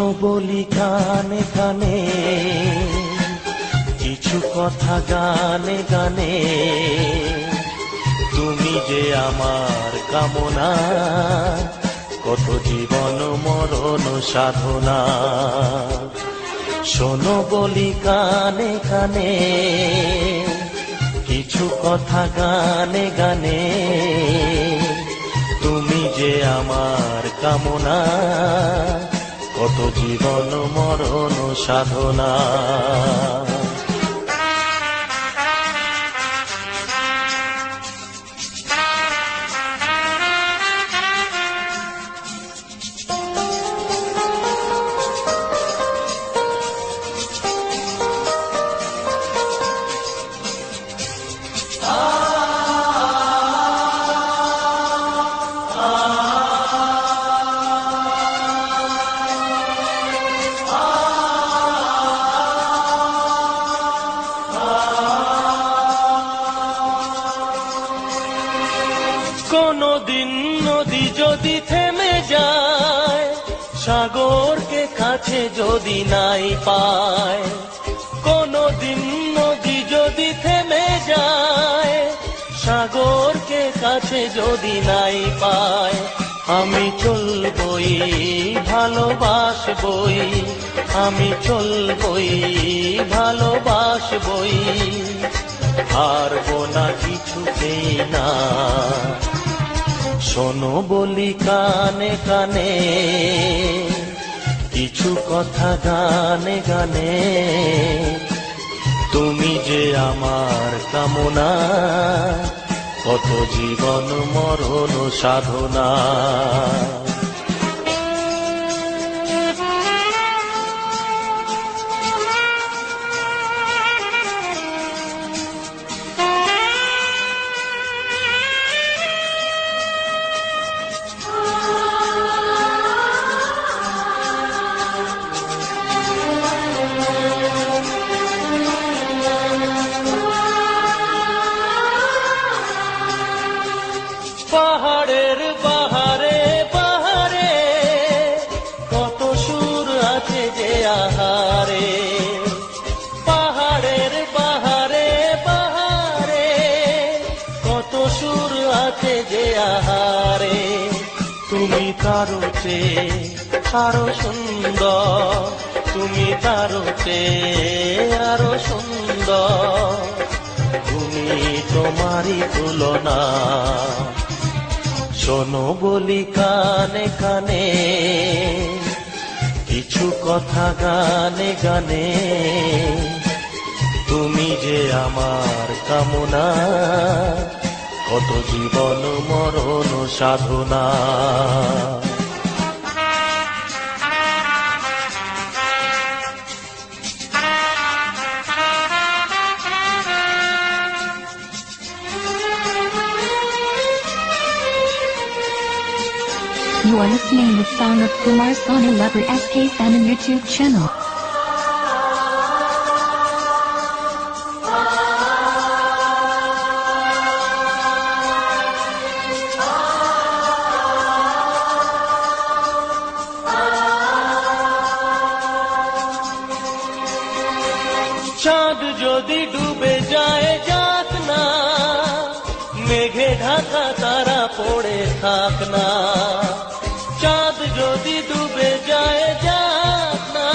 শোনো বলি কানে কানে, কিছু কথা গানে গানে, তুমি যে আমার কামনা, কত জীবন মরণ সাধনা। শোনো বলি কানে কানে, কিছু কথা গানে গানে, তুমি যে আমার কামনা, কত জীবন মরণ সাধনা। কোনদিন নদী যদি থেমে যায়, সাগরকে কাছে যদি নাই পায়, কোনদিন নদী যদি থেমে যায়, সাগরকে কাছে যদি নাই পায়, আমি চলবই ভালোবাসবই, আমি চলবই ভালোবাসবই, হারবো না কিছুতেই না। শোনো বলি কানে কানে, কিছু কথা গানে গানে, তুমি যে আমার কামনা, কত জীবন মরণ সাধনা। পাহাড়ের বাহারে বাহারে, কত সুর আছে যে আহারে, পাহাড়ের বাহারে বাহারে, কত সুর আছে যে আহারে, তুমি তারও চেয়ে আরো সুন্দর, তুমি তারও চেয়ে আরো সুন্দর, তুমি তোমারই তুলনা। শোনো বলি কানে কানে, কিছু কথা গানে গানে, তুমি যে আমার কামনা, কত জীবন মরণ সাধনা। You are listening to the song of Kumar Sonu Leper SK7 on YouTube channel. চাঁদ যদি ডুবে যায় যাক না, মেঘে ঢাকা তারা পড়ে থাক না, চাঁদ যদি ডুবে যায় যাক না,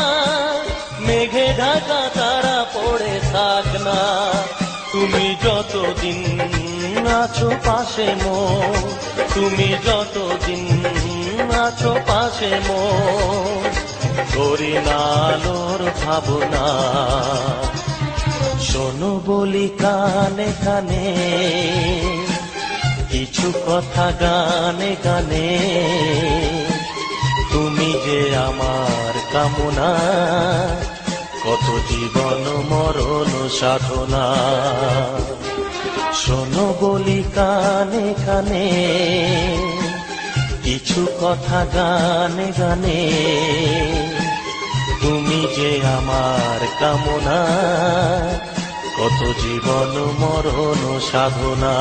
মেঘে ঢাকা তারা পড়ে থাক না, তুমি যতদিন আছো পাশে মোর, তুমি যতদিন আছো পাশে মোর, করি না আলোর ভাবনা। শোনো বলি কানে কানে, কিছু কথা গানে গানে, তুমি যে আমার কামনা, কত জীবন মরণ সাধনা। শোনো বলি কানে কানে, কিছু কথা গানে গানে, তুমি যে আমার কামনা, কত জীবন মরণ সাধনা।